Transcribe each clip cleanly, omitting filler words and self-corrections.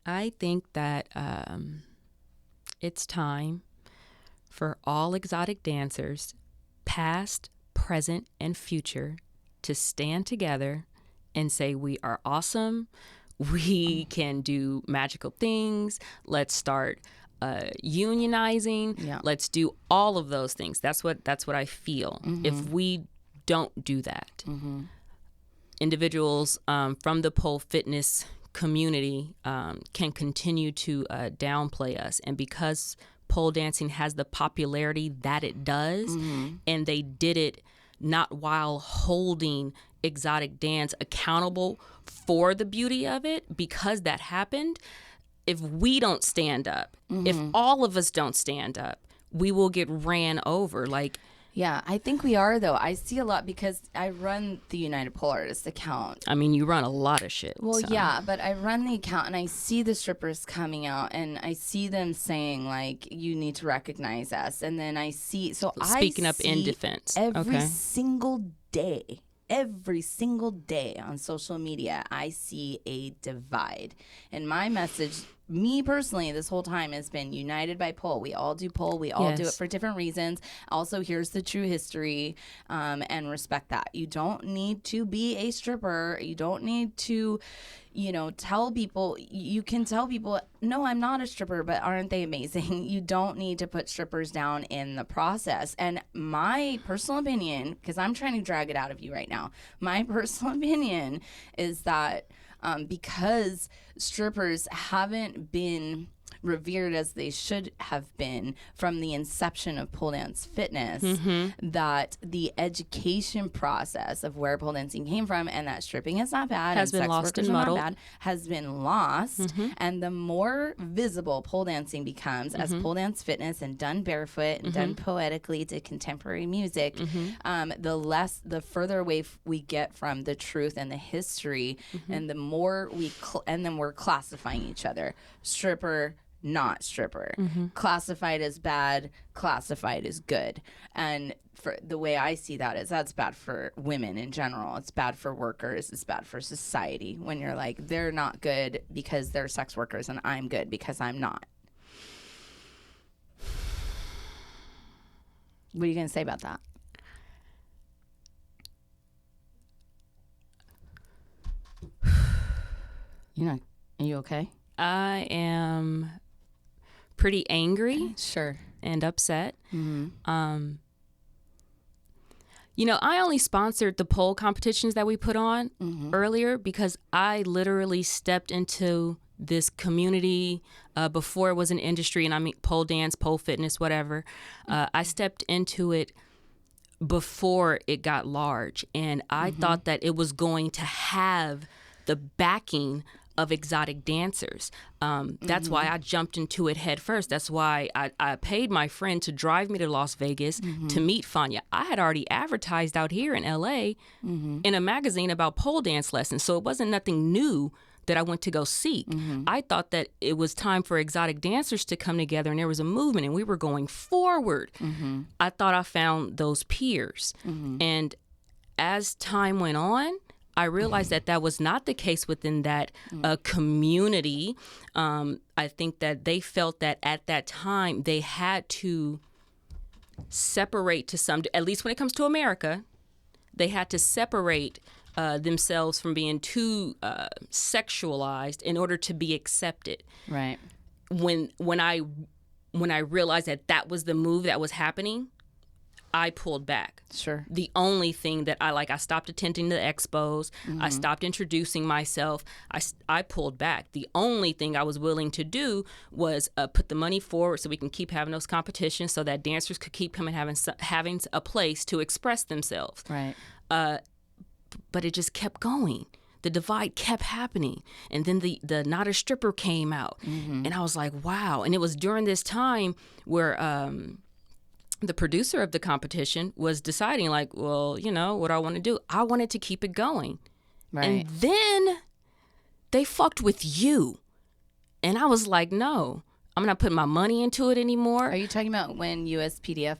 I think that it's time for all exotic dancers, past, present, and future, to stand together and say we are awesome. We can do magical things. Let's start unionizing. Yeah. Let's do all of those things. That's what I feel. If we don't do that, individuals from the pole fitness community can continue to downplay us. And because pole dancing has the popularity that it does, and they did it not while holding exotic dance accountable for the beauty of it, because that happened, if we don't stand up, if all of us don't stand up, we will get ran over. Like, Yeah, I think we are, though. I see a lot because I run the United Pole Artist account. I mean, you run a lot of shit. Well, so. yeah, but I run the account and I see the strippers coming out and I see them saying, like, you need to recognize us. And then I see, Speaking up in defense. Every Okay. single day on social media, I see a divide. And my message, me personally, this whole time has been united by pole. We all do pole. We all do it Yes. for different reasons. Also, here's the true history, and respect that. You don't need to be a stripper. You don't need to, tell people. You can tell people, no, I'm not a stripper, but aren't they amazing? You don't need to put strippers down in the process. And my personal opinion, because I'm trying to drag it out of you right now, my personal opinion is that because strippers haven't been revered as they should have been from the inception of pole dance fitness, that the education process of where pole dancing came from and that stripping is not bad Has and been sex lost workers and are not muddled. bad has been lost. And the more visible pole dancing becomes as pole dance fitness and done barefoot and done poetically to contemporary music, the further away we get from the truth and the history, and the more and then we're classifying each other. Stripper, not stripper. Classified as bad, classified as good. And for the way I see that is that's bad for women in general. It's bad for workers. It's bad for society when you're like, they're not good because they're sex workers and I'm good because I'm not. What are you going to say about that? Are you okay? I am pretty angry Sure. and upset. I only sponsored the pole competitions that we put on earlier because I literally stepped into this community before it was an industry, and I mean pole dance, pole fitness, whatever. I stepped into it before it got large, and I thought that it was going to have the backing of exotic dancers. That's why I jumped into it head first. That's why I paid my friend to drive me to Las Vegas to meet Fanya. I had already advertised out here in LA in a magazine about pole dance lessons, so it wasn't nothing new that I went to go seek. I thought that it was time for exotic dancers to come together and there was a movement and we were going forward. I thought I found those peers. And as time went on, I realized that was not the case within that community. I think that they felt that at that time they had to separate to some, at least when it comes to America, they had to separate themselves from being too sexualized in order to be accepted. Right. When I realized that was the move that was happening, I pulled back. Sure. The only thing that I stopped attending the expos. I stopped introducing myself. I pulled back. The only thing I was willing to do was put the money forward so we can keep having those competitions so that dancers could keep coming, having a place to express themselves. Right. But it just kept going. The divide kept happening. And then the Not a Stripper came out. And I was like, wow. And it was during this time where the producer of the competition was deciding, like, well, what do I want to do? I wanted to keep it going. Right. And then they fucked with you. And I was like, no, I'm not putting my money into it anymore. Are you talking about when USPDF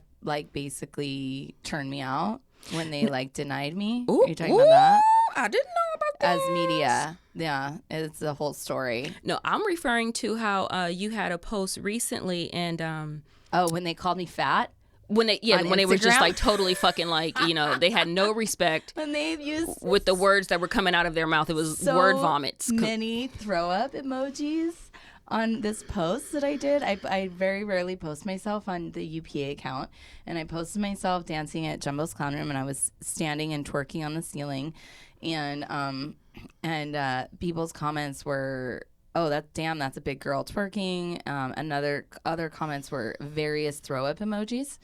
basically turned me out? When they denied me? Ooh, Are you talking about that? I didn't know about that. As media. Yeah, it's the whole story. No, I'm referring to how you had a post recently, and Oh, when they called me fat? when they On were just Instagram? like totally fucking like, you know, they had no respect When they've used with the words that were coming out of their mouth. It was so word vomits. many throw up emojis on this post that I did. I very rarely post myself on the UPA account, and I posted myself dancing at Jumbo's Clown Room, and I was standing and twerking on the ceiling, and people's comments were, "Oh, that's a big girl twerking." Other comments were various throw up emojis.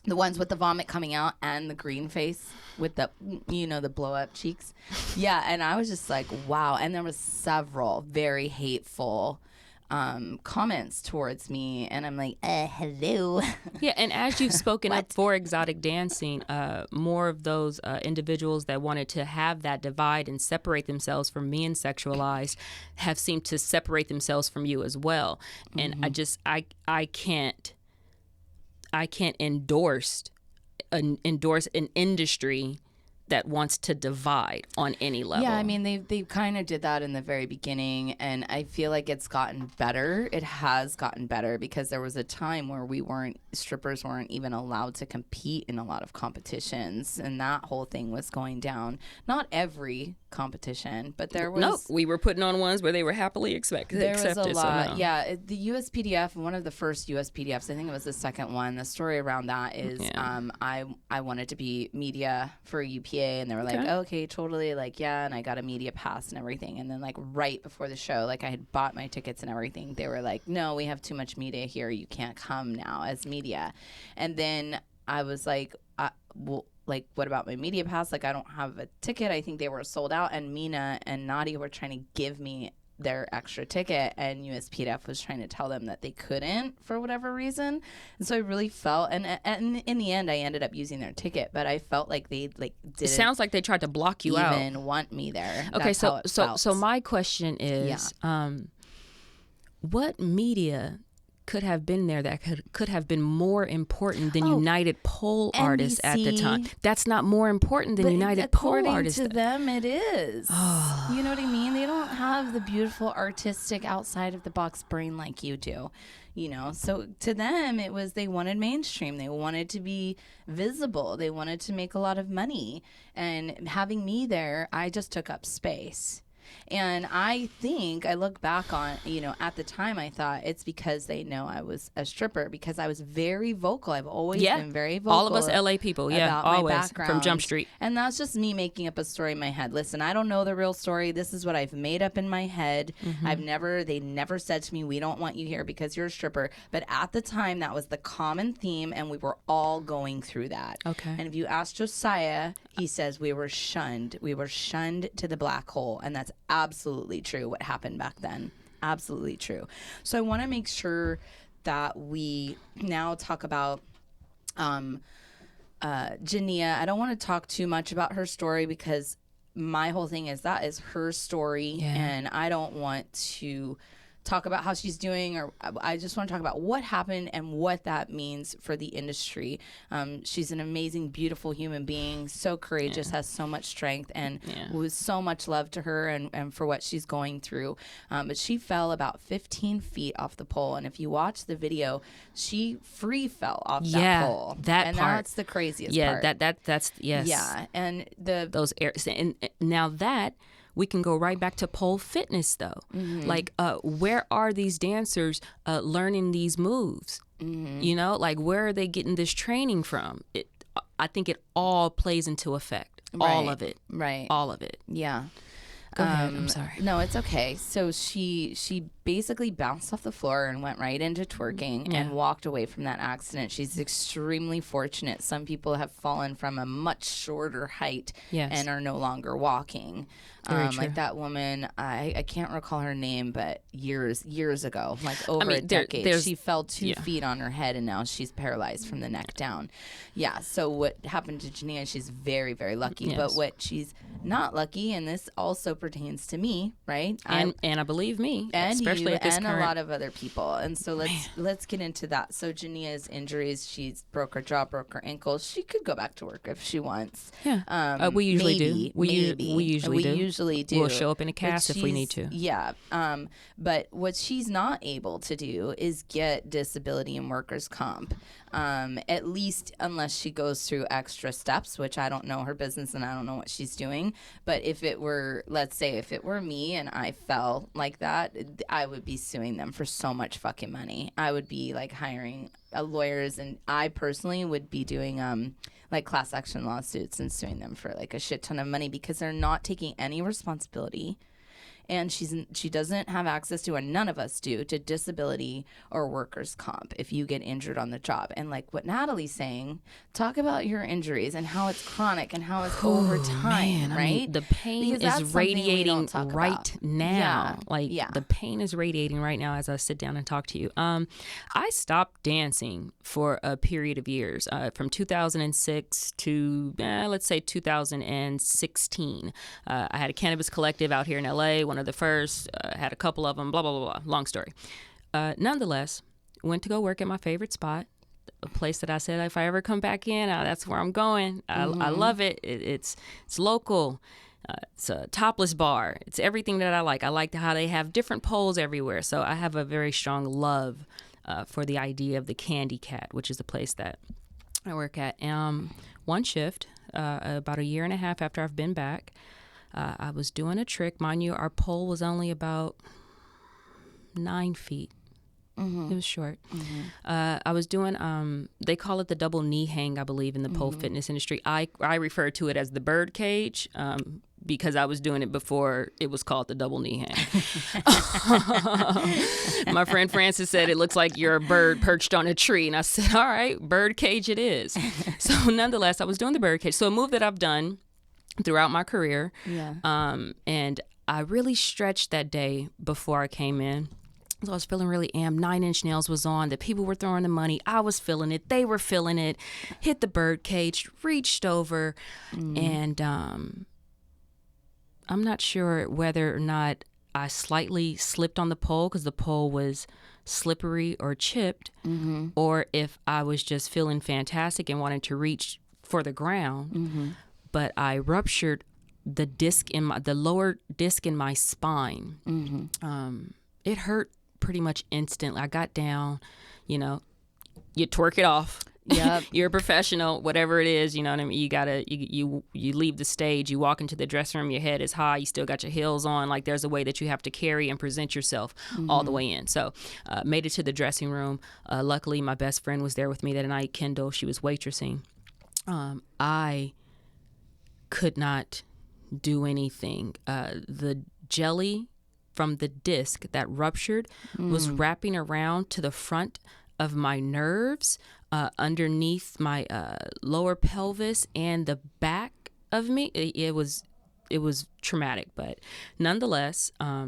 The ones with the vomit coming out and the green face with the, the blow up cheeks. Yeah. And I was just like, wow. And there was several very hateful comments towards me. And I'm like, hello. Yeah. And as you've spoken up for exotic dancing, more of those individuals that wanted to have that divide and separate themselves from being sexualized have seemed to separate themselves from you as well. And I can't endorse an industry that wants to divide on any level. Yeah, I mean, they kind of did that in the very beginning, and I feel like it's gotten better. It has gotten better because there was a time where strippers weren't even allowed to compete in a lot of competitions, and that whole thing was going down. Not every competition, but there was. No, we were putting on ones where they were happily accepted. There was a lot. So no. Yeah, the USPDF, one of the first USPDFs, I think it was the second one. The story around that is I wanted to be media for UPA, and they were like, okay, totally, like, yeah, and I got a media pass and everything. And then, like, right before the show, like, I had bought my tickets and everything. They were like, no, we have too much media here. You can't come now as media. And then I was like, well, like, what about my media pass? Like, I don't have a ticket. I think they were sold out. And Mina and Nadia were trying to give me their extra ticket, and USPDF was trying to tell them that they couldn't for whatever reason. And so I really felt, and in the end, I ended up using their ticket, but I felt like they didn't. It sounds like they tried to block you out. Even want me there. Okay, That's so my question is, what media could have been there that could have been more important than United Pole Artists at the time? That's not more important than United Pole Artists. According to them, it is. You know what I mean? They don't have the beautiful artistic outside of the box brain like you do. So to them, it was, they wanted mainstream. They wanted to be visible. They wanted to make a lot of money. And having me there, I just took up space. And I think I look back on, at the time I thought it's because they know I was a stripper, because I was very vocal. I've always been very vocal. All of us LA people, about always, my background from Jump Street. And that's just me making up a story in my head. Listen, I don't know the real story. This is what I've made up in my head. They never said to me, we don't want you here because you're a stripper. But at the time, that was the common theme, and we were all going through that. Okay. And if you ask Josiah, he says we were shunned. We were shunned to the black hole, and that's absolutely true what happened back then. Absolutely true. So I want to make sure that we now talk about Jania. I don't want to talk too much about her story because my whole thing is that is her story, and I don't want to talk about how she's doing, or I just want to talk about what happened and what that means for the industry. She's an amazing, beautiful human being, so courageous, has so much strength, and was so much love to her and for what she's going through. But she fell about 15 feet off the pole, and if you watch the video, she free fell off that pole. And that's the craziest part. That's yes. Yeah, and those airs, and now that. We can go right back to pole fitness, though. Like, where are these dancers learning these moves? Like, where are they getting this training from? I think it all plays into effect. Right. All of it. Right. All of it. Yeah. Go ahead. I'm sorry. No, it's okay. So she basically bounced off the floor and went right into twerking and walked away from that accident. She's extremely fortunate. Some people have fallen from a much shorter height and are no longer walking. Like that woman, I can't recall her name, but years ago, like over a decade, she fell 2 feet on her head, and now she's paralyzed from the neck down. Yeah. So what happened to Jania? She's very, very lucky. Yes. But what she's not lucky, and this also pertains to me, right? And I believe me, and especially especially at this and current... a lot of other people. And so let's get into that. So Jania's injuries, she's broke her jaw, broke her ankle. She could go back to work if she wants. Yeah, we usually do. We usually do. We'll show up in a cast if we need to. Yeah. But what she's not able to do is get disability and workers' comp. At least unless she goes through extra steps, which I don't know her business and I don't know what she's doing. But if it were, let's say if it were me and I fell like that, I would be suing them for so much fucking money. I would be like hiring lawyers, and I personally would be doing like class action lawsuits and suing them for like a shit ton of money because they're not taking any responsibility. And she doesn't have access to, and none of us do, to disability or workers' comp if you get injured on the job. And like what Natalie's saying, talk about your injuries and how it's chronic and how it's over time, right? I mean, the pain is radiating right now. The pain is radiating right now as I sit down and talk to you. I stopped dancing for a period of years, from 2006 to, let's say 2016. I had a cannabis collective out here in LA, one of the first, had a couple of them, blah, blah, blah, blah. Long story. Nonetheless, went to go work at my favorite spot, a place that I said if I ever come back in, that's where I'm going. I love it. It's local. It's a topless bar. It's everything that I like. I like how they have different poles everywhere. So I have a very strong love for the idea of the Candy Cat, which is the place that I work at. One shift, about a year and a half after I've been back, I was doing a trick. Mind you, our pole was only about 9 feet. It was short. I was doing, they call it the double knee hang, I believe, in the pole fitness industry. I refer to it as the bird cage because I was doing it before it was called the double knee hang. My friend Francis said, it looks like you're a bird perched on a tree. And I said, all right, bird cage it is. So nonetheless, I was doing the bird cage. So a move that I've done throughout my career. And I really stretched that day before I came in. So I was feeling really amped. 9-inch nails was on. The people were throwing the money. I was feeling it. They were feeling it. Hit the bird cage, reached over, and I'm not sure whether or not I slightly slipped on the pole because the pole was slippery or chipped, or if I was just feeling fantastic and wanted to reach for the ground. But I ruptured the lower disc in my spine. It hurt pretty much instantly. I got down, you twerk it off. Yep. You're a professional, whatever it is, you know what I mean? You gotta, you leave the stage, you walk into the dressing room, your head is high, you still got your heels on. Like there's a way that you have to carry and present yourself all the way in. So made it to the dressing room. Luckily, my best friend was there with me that night, Kendall. She was waitressing. I could not do anything. The jelly from the disc that ruptured was wrapping around to the front of my nerves, underneath my lower pelvis and the back of me. It was traumatic, but nonetheless, I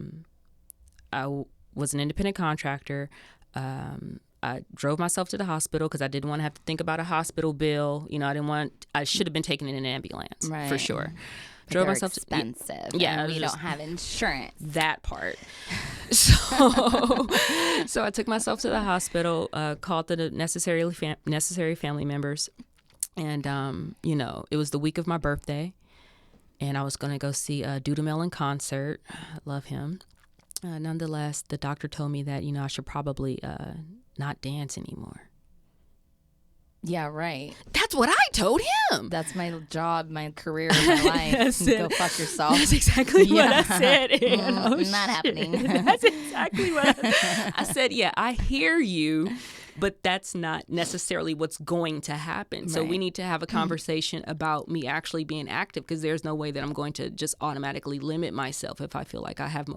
was an independent contractor. I drove myself to the hospital because I didn't want to have to think about a hospital bill. I should have been taken in an ambulance, right, for sure. Drove myself expensive. Yeah, we don't have insurance. That part. So I took myself to the hospital, called the necessary family members, and it was the week of my birthday, and I was going to go see Dudamel in concert. I love him. Nonetheless, the doctor told me that I should probably not dance anymore. Yeah, right. That's what I told him. That's my job, my career, my life. Go fuck yourself. That's exactly what I said. Not happening. That's exactly what I said. Yeah, I hear you, but that's not necessarily what's going to happen. So we need to have a conversation about me actually being active, because there's no way that I'm going to just automatically limit myself if I feel like I have